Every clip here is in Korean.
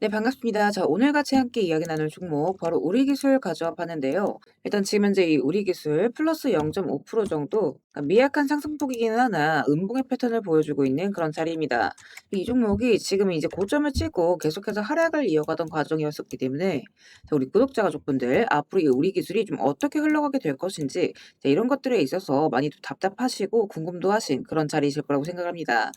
네, 반갑습니다. 자, 오늘 같이 함께 이야기 나눌 종목 바로 우리기술 가져와 봤는데요. 일단 지금 현재 이 우리기술 플러스 0.5% 정도 그러니까 미약한 상승폭이긴 하나 음봉의 패턴을 보여주고 있는 그런 자리입니다. 이 종목이 지금 이제 고점을 찍고 계속해서 하락을 이어가던 과정이었었기 때문에 자, 우리 구독자 가족분들 앞으로 이 우리기술이 좀 어떻게 흘러가게 될 것인지 자, 이런 것들에 있어서 많이 좀 답답하시고 궁금도 하신 그런 자리이실 거라고 생각합니다.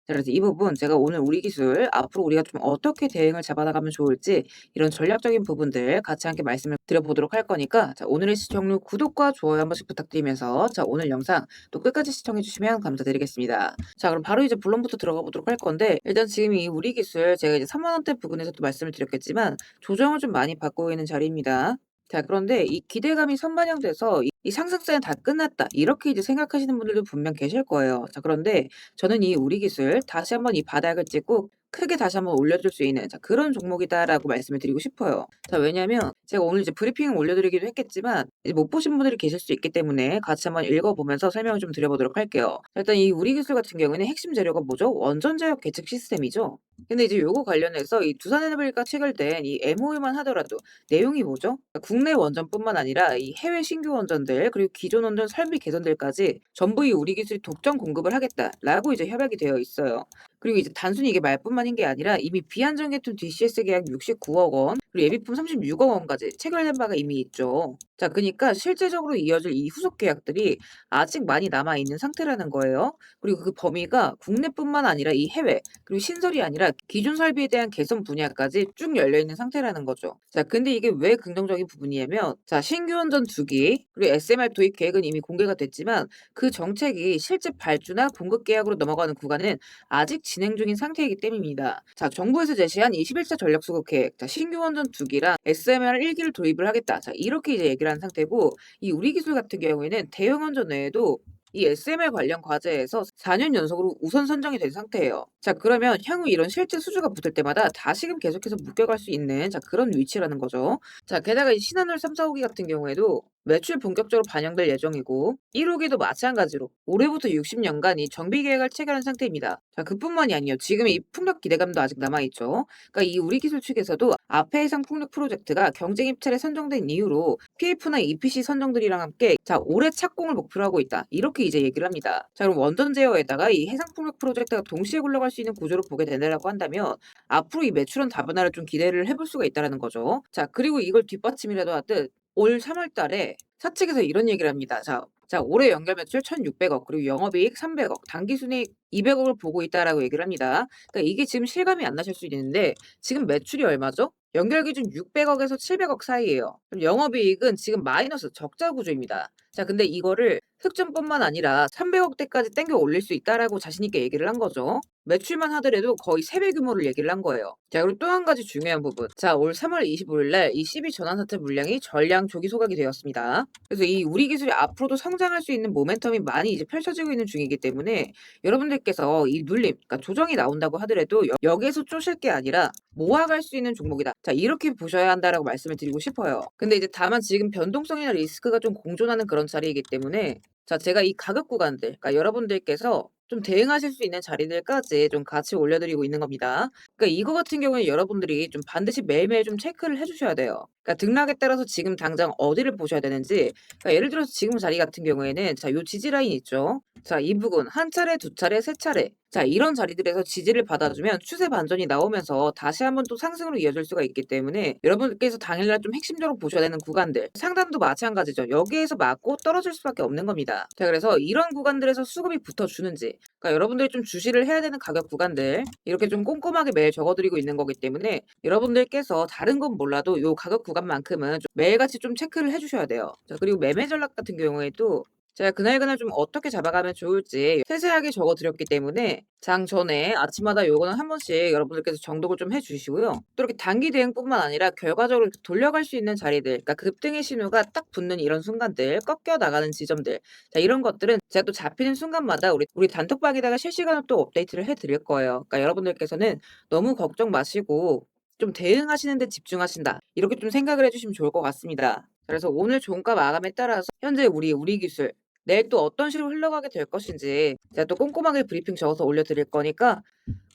자, 그래서 이 부분 제가 오늘 우리 기술 앞으로 우리가 좀 어떻게 대응을 잡아나가면 좋을지 이런 전략적인 부분들 같이 함께 말씀을 드려보도록 할 거니까 자, 오늘의 시청률 구독과 좋아요 한 번씩 부탁드리면서 자, 오늘 영상 또 끝까지 시청해 주시면 감사드리겠습니다. 자, 그럼 바로 이제 본론부터 들어가 보도록 할 건데 일단 지금 이 우리 기술 제가 이제 3만 원대 부근에서도 말씀을 드렸겠지만 조정을 좀 많이 받고 있는 자리입니다. 자, 그런데 이 기대감이 선반영돼서 이 상승세는 다 끝났다. 이렇게 이제 생각하시는 분들도 분명 계실 거예요. 자, 그런데 저는 이 우리 기술 다시 한번 이 바닥을 찍고 크게 다시 한번 올려줄 수 있는 자, 그런 종목이다라고 말씀을 드리고 싶어요. 자, 왜냐면 제가 오늘 이제 브리핑을 올려드리기도 했겠지만 이제 못 보신 분들이 계실 수 있기 때문에 같이 한번 읽어보면서 설명을 좀 드려보도록 할게요. 자, 일단 이 우리 기술 같은 경우에는 핵심 재료가 뭐죠? 원전 제역 계측 시스템이죠. 근데 이제 요거 관련해서 이 두산에너지가 체결된 이 MOU만 하더라도 내용이 뭐죠? 그러니까 국내 원전뿐만 아니라 이 해외 신규 원전들 그리고 기존 원전 설비 개선들까지 전부 이 우리 기술이 독점 공급을 하겠다라고 이제 협약이 되어 있어요. 그리고 이제 단순히 이게 말뿐만인 게 아니라 이미 비안정해둔 DCS 계약 69억 원, 그리고 예비품 36억 원까지 체결된 바가 이미 있죠. 자, 그러니까 실제적으로 이어질 이 후속 계약들이 아직 많이 남아 있는 상태라는 거예요. 그리고 그 범위가 국내뿐만 아니라 이 해외, 그리고 신설이 아니라 기존 설비에 대한 개선 분야까지 쭉 열려 있는 상태라는 거죠. 자, 근데 이게 왜 긍정적인 부분이냐면, 자, 신규 원전 2기, 그리고 SMR 도입 계획은 이미 공개가 됐지만 그 정책이 실제 발주나 공급 계약으로 넘어가는 구간은 아직 진행 중인 상태이기 때문입니다. 자, 정부에서 제시한 이 11차 전력 수급 계획, 자, 신규 원전 2기랑 SMR 1기를 도입을 하겠다. 자, 이렇게 이제 얘기를 한 상태고, 이 우리 기술 같은 경우에는 대형 원전 외에도 이 SMR 관련 과제에서 4년 연속으로 우선 선정이 된 상태예요. 자, 그러면 향후 이런 실제 수주가 붙을 때마다 다시금 계속해서 묶여갈 수 있는 자, 그런 위치라는 거죠. 자, 게다가 이 신한울 3, 4호기 같은 경우에도 매출 본격적으로 반영될 예정이고 1호기도 마찬가지로 올해부터 60년간 이 정비 계획을 체결한 상태입니다. 자, 그뿐만이 아니에요. 지금 이 풍력 기대감도 아직 남아있죠. 그러니까 이 우리 기술 측에서도 앞에 해상 풍력 프로젝트가 경쟁 입찰에 선정된 이유로 PF나 EPC 선정들이랑 함께 자, 올해 착공을 목표로 하고 있다. 이렇게 이제 얘기를 합니다. 자, 그럼 원전 제어에다가 이 해상 풍력 프로젝트가 동시에 굴러갈 수 있는 구조로 보게 되느라고 한다면 앞으로 이 매출원 다변화를 좀 기대를 해볼 수가 있다는 거죠. 자, 그리고 이걸 뒷받침이라도 하듯 올 3월 달에 사측에서 이런 얘기를 합니다. 자, 올해 연결 매출 1,600억, 그리고 영업이익 300억, 당기순이익 200억을 보고 있다라고 얘기를 합니다. 그러니까 이게 지금 실감이 안 나실 수 있는데 지금 매출이 얼마죠? 연결 기준 600억에서 700억 사이예요. 그럼 영업이익은 지금 마이너스 적자 구조입니다. 자, 근데 이거를 흑점뿐만 아니라 300억대까지 땡겨 올릴 수 있다라고 자신 있게 얘기를 한 거죠. 매출만 하더라도 거의 3배 규모를 얘기를 한 거예요. 자, 그리고 또 한 가지 중요한 부분. 자, 올 3월 25일 날 이 12 전환사태 물량이 전량 조기 소각이 되었습니다. 그래서 이 우리 기술이 앞으로도 성장할 수 있는 모멘텀이 많이 이제 펼쳐지고 있는 중이기 때문에 여러분들께서 이 눌림, 그러니까 조정이 나온다고 하더라도 여기에서 쪼실 게 아니라 모아갈 수 있는 종목이다. 자, 이렇게 보셔야 한다라고 말씀을 드리고 싶어요. 근데 이제 다만 지금 변동성이나 리스크가 좀 공존하는 그런 자리이기 때문에 자, 제가 이 가격 구간들, 그러니까 여러분들께서 좀 대응하실 수 있는 자리들까지 좀 같이 올려드리고 있는 겁니다. 그러니까 이거 같은 경우에 여러분들이 좀 반드시 매일매일 좀 체크를 해주셔야 돼요. 그러니까 등락에 따라서 지금 당장 어디를 보셔야 되는지, 그러니까 예를 들어서 지금 자리 같은 경우에는 자, 요 지지 라인 있죠. 자, 이 부분 한 차례, 두 차례, 세 차례. 자, 이런 자리들에서 지지를 받아주면 추세 반전이 나오면서 다시 한번 또 상승으로 이어질 수가 있기 때문에 여러분들께서 당일날 좀 핵심적으로 보셔야 되는 구간들, 상단도 마찬가지죠. 여기에서 맞고 떨어질 수밖에 없는 겁니다. 자, 그래서 이런 구간들에서 수급이 붙어주는지, 그러니까 여러분들이 좀 주시를 해야 되는 가격 구간들 이렇게 좀 꼼꼼하게 매일 적어드리고 있는 거기 때문에 여러분들께서 다른 건 몰라도 요 가격 구간만큼은 좀 매일같이 좀 체크를 해주셔야 돼요. 자, 그리고 매매 전략 같은 경우에도 제가 그날그날 좀 어떻게 잡아가면 좋을지 세세하게 적어드렸기 때문에 장 전에 아침마다 요거는 한 번씩 여러분들께서 정독을 좀 해주시고요. 또 이렇게 단기 대응뿐만 아니라 결과적으로 이렇게 돌려갈 수 있는 자리들, 그러니까 급등의 신호가 딱 붙는 이런 순간들, 꺾여 나가는 지점들, 자, 이런 것들은 제가 또 잡히는 순간마다 우리 단톡방에다가 실시간으로 또 업데이트를 해드릴 거예요. 그러니까 여러분들께서는 너무 걱정 마시고 좀 대응하시는 데 집중하신다. 이렇게 좀 생각을 해주시면 좋을 것 같습니다. 그래서 오늘 종가 마감에 따라서 현재 우리 기술 내일 또 어떤 식으로 흘러가게 될 것인지 제가 또 꼼꼼하게 브리핑 적어서 올려드릴 거니까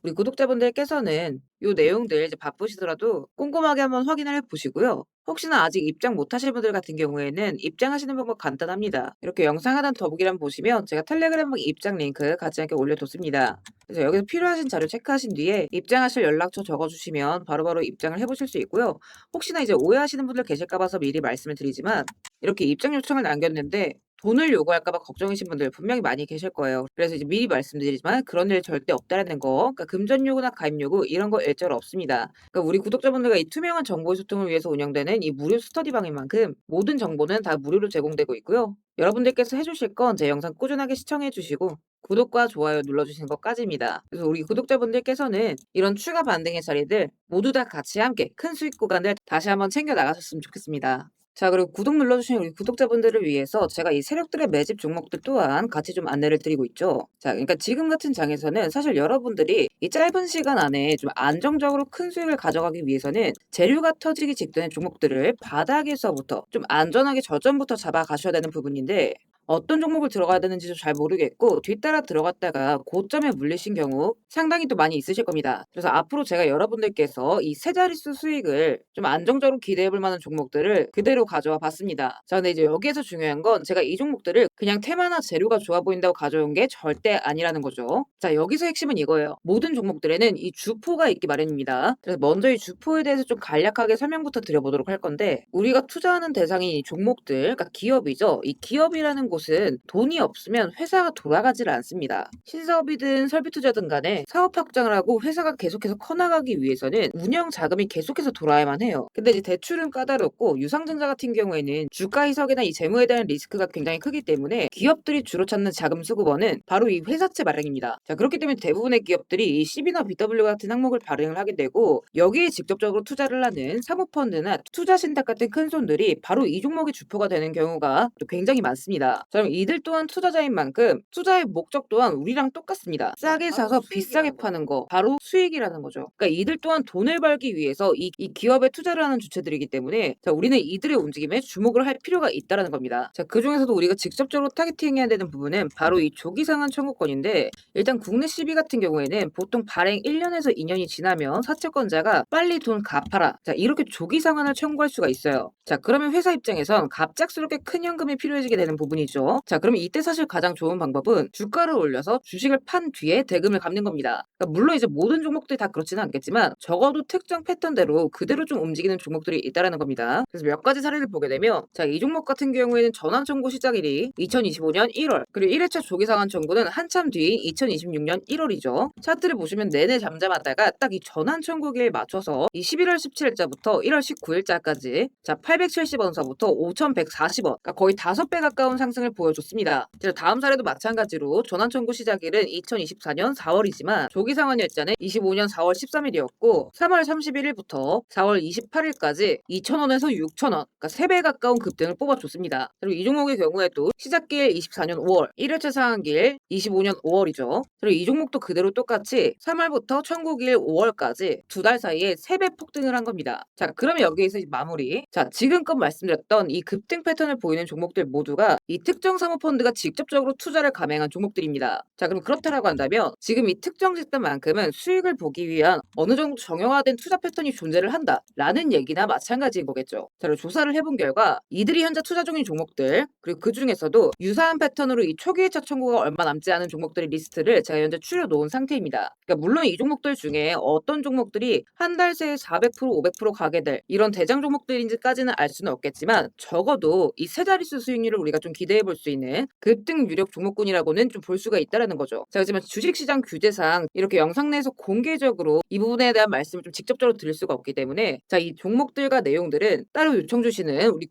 우리 구독자분들께서는 요 내용들 이제 바쁘시더라도 꼼꼼하게 한번 확인을 해 보시고요. 혹시나 아직 입장 못 하실 분들 같은 경우에는 입장하시는 방법 간단합니다. 이렇게 영상 하단 더보기란 보시면 제가 텔레그램 입장 링크 같이 함께 올려뒀습니다. 그래서 여기서 필요하신 자료 체크하신 뒤에 입장하실 연락처 적어주시면 바로바로 입장을 해보실 수 있고요. 혹시나 이제 오해하시는 분들 계실까 봐서 미리 말씀을 드리지만 이렇게 입장 요청을 남겼는데 돈을 요구할까 봐 걱정이신 분들 분명히 많이 계실 거예요. 그래서 이제 미리 말씀드리지만 그런 일 절대 없다라는 거. 그러니까 금전 요구나 가입 요구 이런 거 일절 없습니다. 그러니까 우리 구독자분들과 이 투명한 정보의 소통을 위해서 운영되는 이 무료 스터디방인 만큼 모든 정보는 다 무료로 제공되고 있고요. 여러분들께서 해주실 건 제 영상 꾸준하게 시청해 주시고 구독과 좋아요 눌러주시는 것까지입니다. 그래서 우리 구독자분들께서는 이런 추가 반등의 자리들 모두 다 같이 함께 큰 수익 구간들 다시 한번 챙겨 나가셨으면 좋겠습니다. 자, 그리고 구독 눌러주신 우리 구독자분들을 위해서 제가 이 세력들의 매집 종목들 또한 같이 좀 안내를 드리고 있죠. 자, 그러니까 지금 같은 장에서는 사실 여러분들이 이 짧은 시간 안에 좀 안정적으로 큰 수익을 가져가기 위해서는 재료가 터지기 직전의 종목들을 바닥에서부터 좀 안전하게 저점부터 잡아가셔야 되는 부분인데 어떤 종목을 들어가야 되는지도 잘 모르겠고 뒤따라 들어갔다가 고점에 물리신 경우 상당히 또 많이 있으실 겁니다. 그래서 앞으로 제가 여러분들께서 이 세 자릿수 수익을 좀 안정적으로 기대해 볼 만한 종목들을 그대로 가져와 봤습니다. 자, 근데 이제 여기에서 중요한 건 제가 이 종목들을 그냥 테마나 재료가 좋아 보인다고 가져온 게 절대 아니라는 거죠. 자, 여기서 핵심은 이거예요. 모든 종목들에는 이 주포가 있기 마련입니다. 그래서 먼저 이 주포에 대해서 좀 간략하게 설명부터 드려보도록 할 건데 우리가 투자하는 대상이 이 종목들, 그러니까 기업이죠. 이 기업이라는 곳은 돈이 없으면 회사가 돌아가질 않습니다. 신사업이든 설비 투자든 간에 사업 확장을 하고 회사가 계속해서 커나가기 위해서는 운영 자금이 계속해서 돌아야만 해요. 근데 이제 대출은 까다롭고 유상증자 같은 경우에는 주가 희석이나 이 재무에 대한 리스크가 굉장히 크기 때문에 기업들이 주로 찾는 자금 수급원은 바로 이 회사채 발행입니다. 자, 그렇기 때문에 대부분의 기업들이 이 CB나 BW 같은 항목을 발행을 하게 되고 여기에 직접적으로 투자를 하는 사모펀드나 투자신탁 같은 큰 손들이 바로 이 종목의 주포가 되는 경우가 또 굉장히 많습니다. 자, 그럼 이들 또한 투자자인 만큼 투자의 목적 또한 우리랑 똑같습니다. 싸게 사서 비싸게 파는 거 바로 수익이라는 거죠. 그러니까 이들 또한 돈을 벌기 위해서 이 기업에 투자를 하는 주체들이기 때문에 자, 우리는 이들의 움직임에 주목을 할 필요가 있다라는 겁니다. 자, 그 중에서도 우리가 직접적으로 타겟팅해야 되는 부분은 바로 이 조기상한 청구권인데 일단 국내 CB 같은 경우에는 보통 발행 1년에서 2년이 지나면 사채권자가 빨리 돈 갚아라. 자, 이렇게 조기 상환을 청구할 수가 있어요. 자, 그러면 회사 입장에선 갑작스럽게 큰 현금이 필요해지게 되는 부분이죠. 자, 그러면 이때 사실 가장 좋은 방법은 주가를 올려서 주식을 판 뒤에 대금을 갚는 겁니다. 그러니까 물론 이제 모든 종목들이 다 그렇지는 않겠지만 적어도 특정 패턴대로 그대로 좀 움직이는 종목들이 있다라는 겁니다. 그래서 몇 가지 사례를 보게 되면 자, 이 종목 같은 경우에는 전환 청구 시작일이 2025년 1월 그리고 1회차 조기 상환 청구는 한참 뒤 2026년 1월이죠. 차트를 보시면 내내 잠잠하다가 딱 이 전환 청구기에 맞춰서 이 11월 17일자부터 1월 19일자까지 자 870원서부터 5,140원 그러니까 거의 5배 가까운 상승을 보여줬습니다. 그래서 다음 사례도 마찬가지로 전환 청구 시작일은 2024년 4월이지만 조기 상환 일자는 25년 4월 13일이었고 3월 31일부터 4월 28일까지 2,000원에서 6,000원 그러니까 3배 가까운 급등을 뽑아줬습니다. 그리고 이 종목의 경우에도 시작길 24년 5월 1회차 상한길 25년 5월이죠. 그리고 이 종목도 그대로 똑같이 3월부터 청구길 5월까지 두 달 사이에 3배 폭등을 한 겁니다. 자, 그러면 여기에서 이제 마무리. 자, 지금껏 말씀드렸던 이 급등 패턴을 보이는 종목들 모두가 이 특정 사모펀드가 직접적으로 투자를 감행한 종목들입니다. 자, 그럼 그렇다라고 한다면 지금 이 특정 집단만큼은 수익을 보기 위한 어느 정도 정형화된 투자 패턴이 존재를 한다라는 얘기나 마찬가지인 거겠죠. 자, 그리고 조사를 해본 결과 이들이 현재 투자 중인 종목들 그리고 그 중에서도 유사한 패턴으로 이 초기 회차 청구가 얼마 남지 않은 종목들의 리스트를 제가 현재 추려놓은 상태입니다. 그러니까 물론 이 종목들 중에 어떤 종목들이 한 달 새에 400% 500% 가게 될 이런 대장 종목들인지까지는 알 수는 없겠지만 적어도 이 세 자릿수 수익률을 우리가 좀 기대해 볼 수 있는 급등 유력 종목군이라고는 좀 볼 수가 있다라는 거죠. 자, 하지만 주식시장 규제상 이렇게 영상 내에서 공개적으로 이 부분에 대한 말씀을 좀 직접적으로 드릴 수가 없기 때문에 자, 이 종목들과 내용들은 따로 요청 주시는 우리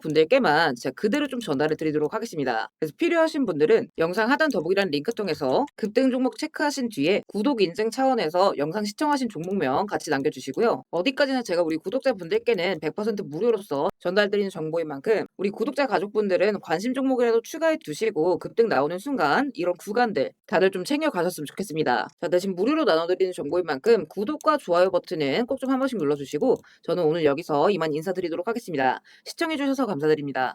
구독자분들께만 제가 그대로 좀 전달을 드리도록 하겠습니다. 그래서 필요하신 분들은 영상 하단 더보기란 링크 통해서 급등 종목 체크하신 뒤에 구독 인증 차원에서 영상 시청하신 종목명 같이 남겨주시고요. 어디까지나 제가 우리 구독자분들께는 100% 무료로서 전달드리는 정보인 만큼 우리 구독자 가족분들은 관심 종목이라도 추가해 두시고 급등 나오는 순간 이런 구간들 다들 좀 챙겨 가셨으면 좋겠습니다. 자, 대신 무료로 나눠드리는 정보인 만큼 구독과 좋아요 버튼은 꼭 좀 한 번씩 눌러주시고 저는 오늘 여기서 이만 인사드리도록 하겠습니다. 시청해주셔서 감사드립니다.